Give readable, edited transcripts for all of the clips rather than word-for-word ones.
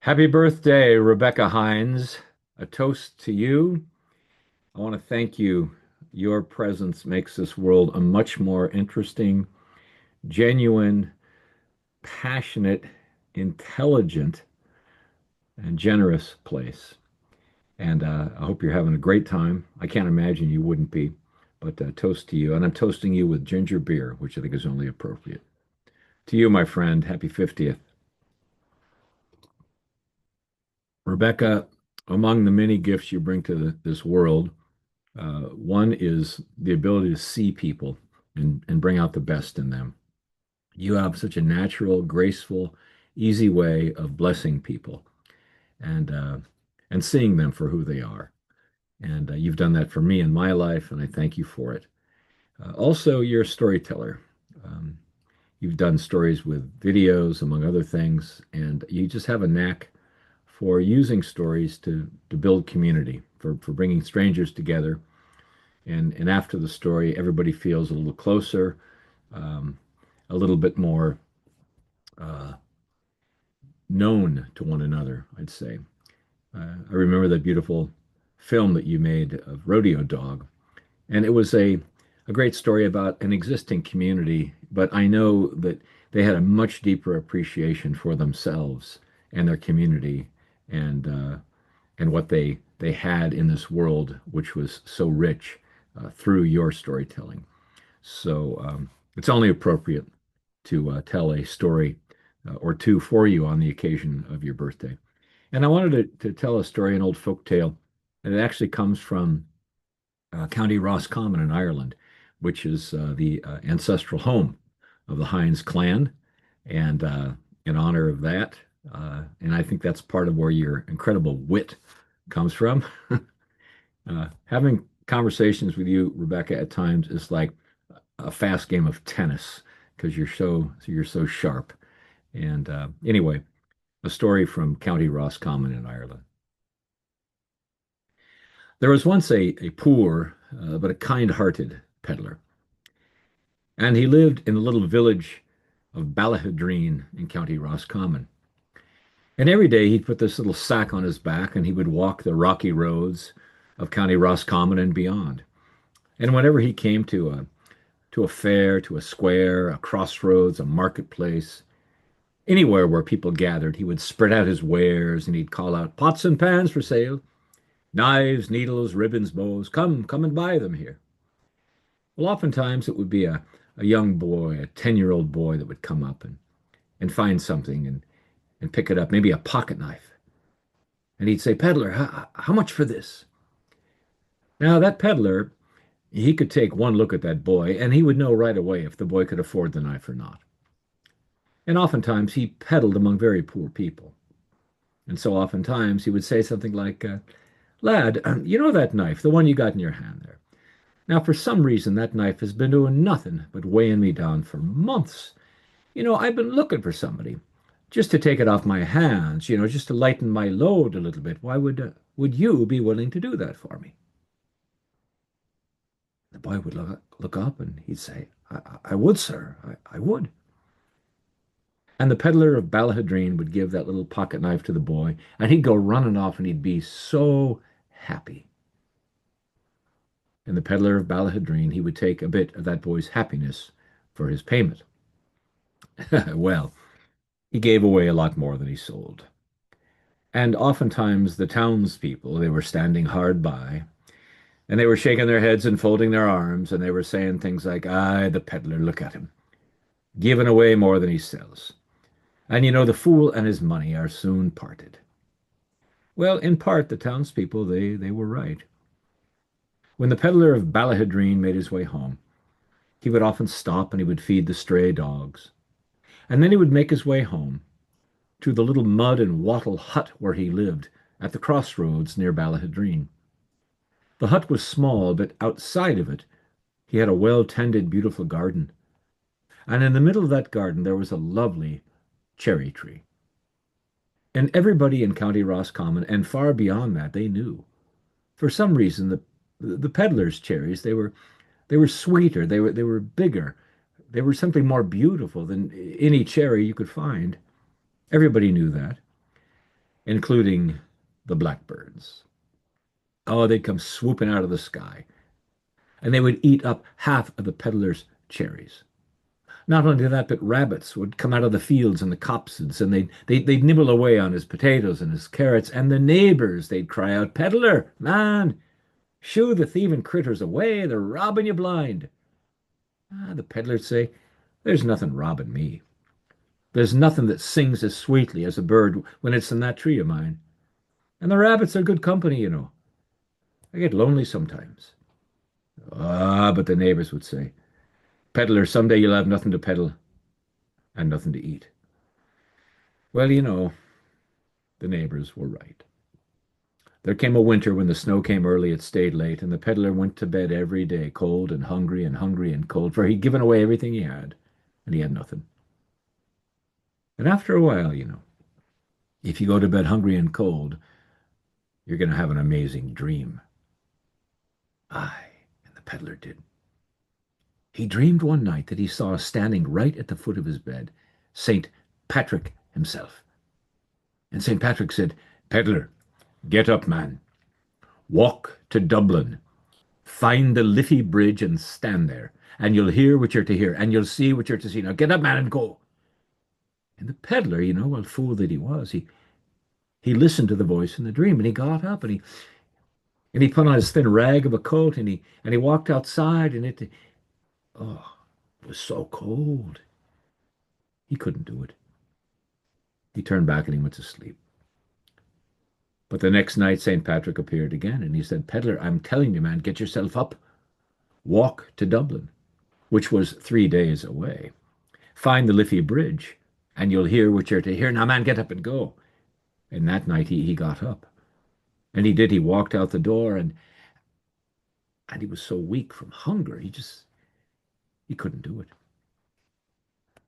Happy birthday, Rebecca Hynes. A toast to you. I want to thank you. Your presence makes this world a much more interesting, genuine, passionate, intelligent, and generous place. And I hope you're having a great time. I can't imagine you wouldn't be, but toast to you. And I'm toasting you with ginger beer, which I think is only appropriate. To you, my friend, happy 50th. Rebecca, among the many gifts you bring to this world, one is the ability to see people and bring out the best in them. You have such a natural, graceful, easy way of blessing people and uh, and seeing them for who they are. And you've done that for me in my life, and I thank you for it. Also, you're a storyteller. Um, you've done stories with videos, among other things, and you just have a knack for using stories to build community, for bringing strangers together and after the story, everybody feels a little closer, um, a little bit more uh, known to one another, I'd say. I remember that beautiful film that you made of Rodeo Dog, and it was a great story about an existing community, but I know that they had a much deeper appreciation for themselves and their community and what they had in this world, which was so rich through your storytelling. So it's only appropriate to tell a story or two for you on the occasion of your birthday. And I wanted to tell a story, an old folk tale, and it actually comes from County Roscommon in Ireland, which is the ancestral home of the Hynes clan. And in honor of that, and I think that's part of where your incredible wit comes from. Having conversations with you, Rebecca, at times is like a fast game of tennis because you're so sharp. And anyway, a story from County Roscommon in Ireland. There was once a poor but a kind-hearted peddler, and he lived in the little village of Ballaghaderreen in County Roscommon. And every day he'd put this little sack on his back and he would walk the rocky roads of County Roscommon and beyond. And whenever he came to a fair, to a square, a crossroads, a marketplace, anywhere where people gathered, he would spread out his wares and he'd call out, "Pots and pans for sale, knives, needles, ribbons, bows. Come and buy them here." Well, oftentimes it would be a young boy, a 10-year-old boy that would come up and find something and pick it up, maybe a pocket knife. And he'd say, "Peddler, how much for this?" Now, that peddler, he could take one look at that boy and he would know right away if the boy could afford the knife or not. And oftentimes he peddled among very poor people. And so oftentimes he would say something like, "Lad, you know that knife, the one you got in your hand there. Now, for some reason, that knife has been doing nothing but weighing me down for months. I've been looking for somebody just to take it off my hands, just to lighten my load a little bit. Why would you be willing to do that for me?" The boy would look up and he'd say, I would, sir, I would. And the peddler of Ballaghaderreen would give that little pocket knife to the boy, and he'd go running off and he'd be so happy. And the peddler of Ballaghaderreen, he would take a bit of that boy's happiness for his payment. Well, he gave away a lot more than he sold. And oftentimes the townspeople, they were standing hard by, and they were shaking their heads and folding their arms, and they were saying things like, "Aye, the peddler, look at him, giving away more than he sells. And the fool and his money are soon parted." Well, in part, the townspeople, they were right. When the peddler of Ballaghaderreen made his way home, he would often stop and he would feed the stray dogs. And then he would make his way home to the little mud and wattle hut where he lived at the crossroads near Ballaghaderreen. The hut was small, but outside of it, he had a well-tended, beautiful garden. And in the middle of that garden, there was a lovely cherry tree. And everybody in County Roscommon and far beyond that, they knew. For some reason, the peddler's cherries, they were sweeter, they were bigger, they were something more beautiful than any cherry you could find. Everybody knew that. including the blackbirds. Oh, they'd come swooping out of the sky, and they would eat up half of the peddler's cherries. Not only that, but rabbits would come out of the fields and the copses, and they'd nibble away on his potatoes and his carrots, and the neighbors, they'd cry out, "Peddler, man, shoo the thieving critters away, they're robbing you blind." Ah, the peddler'd say, "There's nothing robbing me. There's nothing that sings as sweetly as a bird when it's in that tree of mine. And the rabbits are good company, you know. I get lonely sometimes." Ah, but the neighbors would say, "Peddler, someday you'll have nothing to peddle and nothing to eat." Well, the neighbors were right. There came a winter when the snow came early, it stayed late, and the peddler went to bed every day, cold and hungry and cold, for he'd given away everything he had, and he had nothing. And after a while, if you go to bed hungry and cold, you're going to have an amazing dream. Aye, and the peddler did. He dreamed one night that he saw standing right at the foot of his bed St. Patrick himself. And St. Patrick said, "Peddler, get up, man. Walk to Dublin. Find the Liffey Bridge and stand there. And you'll hear what you're to hear, and you'll see what you're to see. Now get up, man, and go." And the peddler, well, fool that he was, he listened to the voice in the dream, and he got up, and he put on his thin rag of a coat, and he walked outside, and oh, it was so cold. He couldn't do it. He turned back and he went to sleep. But the next night, St. Patrick appeared again, and he said, "Peddler, I'm telling you, man, get yourself up. Walk to Dublin," which was 3 days away. "Find the Liffey Bridge, and you'll hear what you're to hear. Now, man, get up and go." And that night he got up. And he did. He walked out the door, and he was so weak from hunger, he couldn't do it.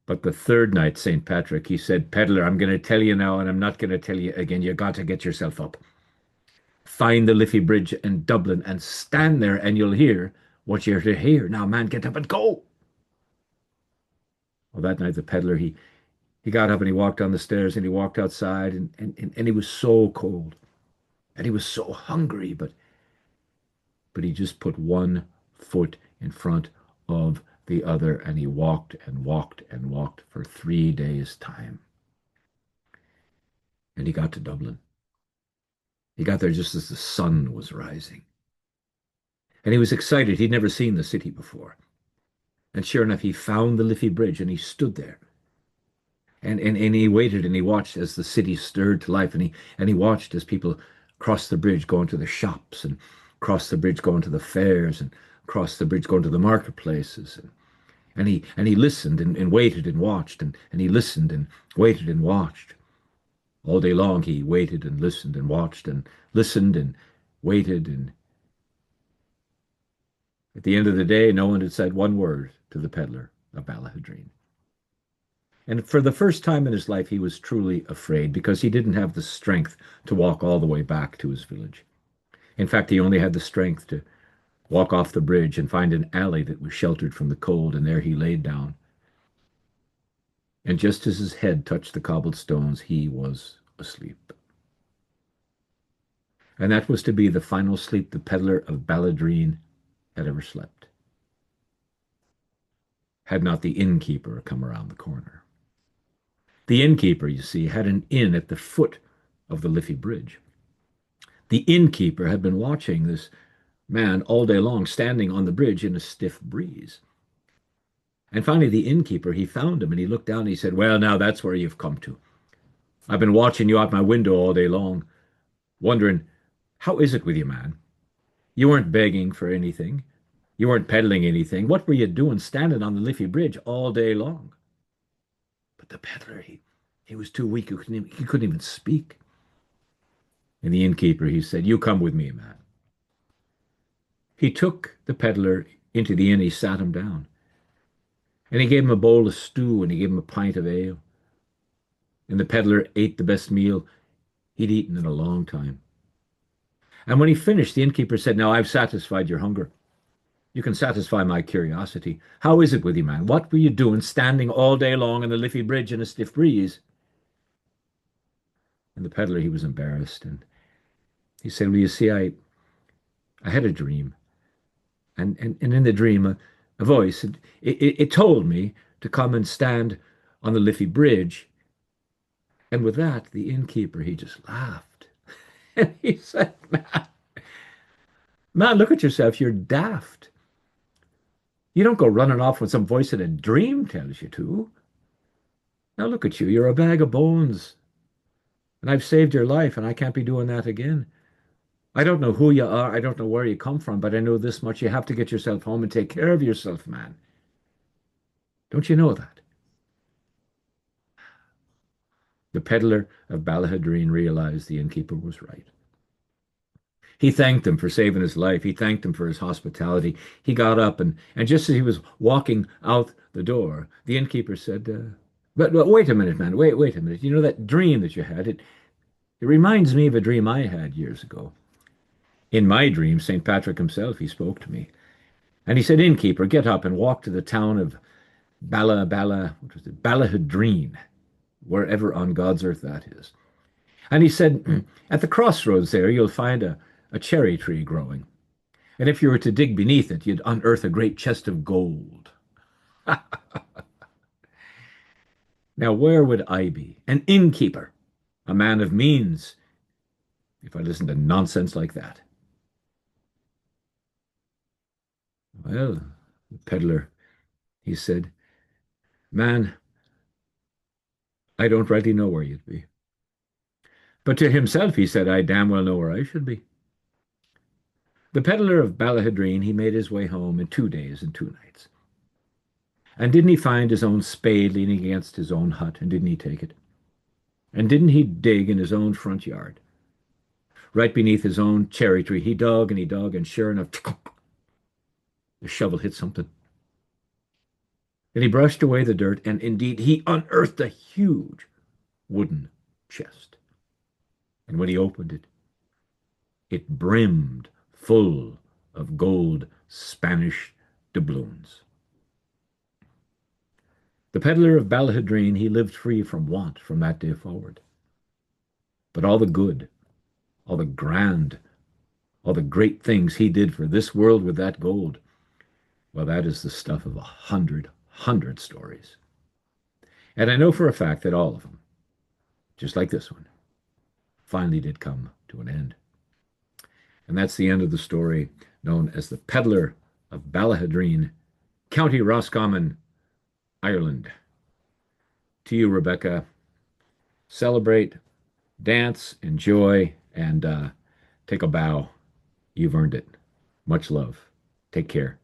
But the third night, St. Patrick, he said, "Peddler, I'm going to tell you now, and I'm not going to tell you again. You got to get yourself up. Find the Liffey Bridge in Dublin and stand there, and you'll hear what you're to hear. Now, man, get up and go." Well, that night, the peddler, he got up and he walked down the stairs and he walked outside, and he was so cold and he was so hungry, but he just put one foot in front of the other, and he walked and walked and walked for 3 days' time. And he got to Dublin. He got there just as the sun was rising. And he was excited. He'd never seen the city before. And sure enough, he found the Liffey Bridge and he stood there. And he waited and he watched as the city stirred to life. And he watched as people crossed the bridge going to the shops, and crossed the bridge going to the fairs, and crossed the bridge going to the marketplaces. And he listened and waited and watched, and he listened and waited and watched. All day long he waited and listened and watched and listened and waited. And at the end of the day, no one had said one word to the peddler of Ballaghaderreen. And for the first time in his life, he was truly afraid, because he didn't have the strength to walk all the way back to his village. In fact, he only had the strength to walk off the bridge and find an alley that was sheltered from the cold, and there he laid down. And just as his head touched the cobbled stones, he was asleep. And that was to be the final sleep the peddler of Ballaghaderreen had ever slept, had not the innkeeper come around the corner. The innkeeper, you see, had an inn at the foot of the Liffey Bridge. The innkeeper had been watching this man all day long, standing on the bridge in a stiff breeze. And finally, the innkeeper, he found him, and he looked down and he said, "Well, now that's where you've come to. I've been watching you out my window all day long, wondering, how is it with you, man? You weren't begging for anything. You weren't peddling anything. What were you doing standing on the Liffey Bridge all day long?" But the peddler, he was too weak. He couldn't even speak. And the innkeeper, he said, "You come with me, man." He took the peddler into the inn. He sat him down. And he gave him a bowl of stew, and he gave him a pint of ale. And the peddler ate the best meal he'd eaten in a long time. And when he finished, the innkeeper said, "Now I've satisfied your hunger. You can satisfy my curiosity. How is it with you, man? What were you doing standing all day long on the Liffey Bridge in a stiff breeze?" And the peddler, he was embarrassed. And he said, well, you see, I had a dream. And in the dream, a voice, it told me to come and stand on the Liffey Bridge. And with that, the innkeeper, he just laughed. And he said, man, look at yourself. You're daft. You don't go running off when some voice in a dream tells you to. Now look at you. You're a bag of bones. And I've saved your life, and I can't be doing that again. I don't know who you are. I don't know where you come from, but I know this much. You have to get yourself home and take care of yourself, man. Don't you know that? The peddler of Ballaghaderreen realized the innkeeper was right. He thanked him for saving his life. He thanked him for his hospitality. He got up, and just as he was walking out the door, the innkeeper said, but wait a minute, man. Wait a minute. You know that dream that you had? It reminds me of a dream I had years ago. In my dream, St. Patrick himself, he spoke to me. And he said, innkeeper, get up and walk to the town of what was it? Ballaghaderreen, wherever on God's earth that is. And he said, at the crossroads there, you'll find a cherry tree growing. And if you were to dig beneath it, you'd unearth a great chest of gold. Now, where would I be? An innkeeper, a man of means, if I listened to nonsense like that. Well, the peddler, he said, man, I don't rightly know where you'd be. But to himself, he said, I damn well know where I should be. The peddler of Ballaghaderreen, he made his way home in 2 days and 2 nights. And didn't he find his own spade leaning against his own hut, and didn't he take it? And didn't he dig in his own front yard? Right beneath his own cherry tree, he dug, and sure enough, the shovel hit something. And he brushed away the dirt, and indeed he unearthed a huge wooden chest. And when he opened it, it brimmed full of gold Spanish doubloons. The peddler of Ballaghaderreen, he lived free from want from that day forward. But all the good, all the grand, all the great things he did for this world with that gold, well, that is the stuff of 100 stories. And I know for a fact that all of them, just like this one, finally did come to an end. And that's the end of the story known as the Peddler of Ballaghaderreen, County Roscommon, Ireland. To you, Rebecca, celebrate, dance, enjoy, and take a bow. You've earned it. Much love. Take care.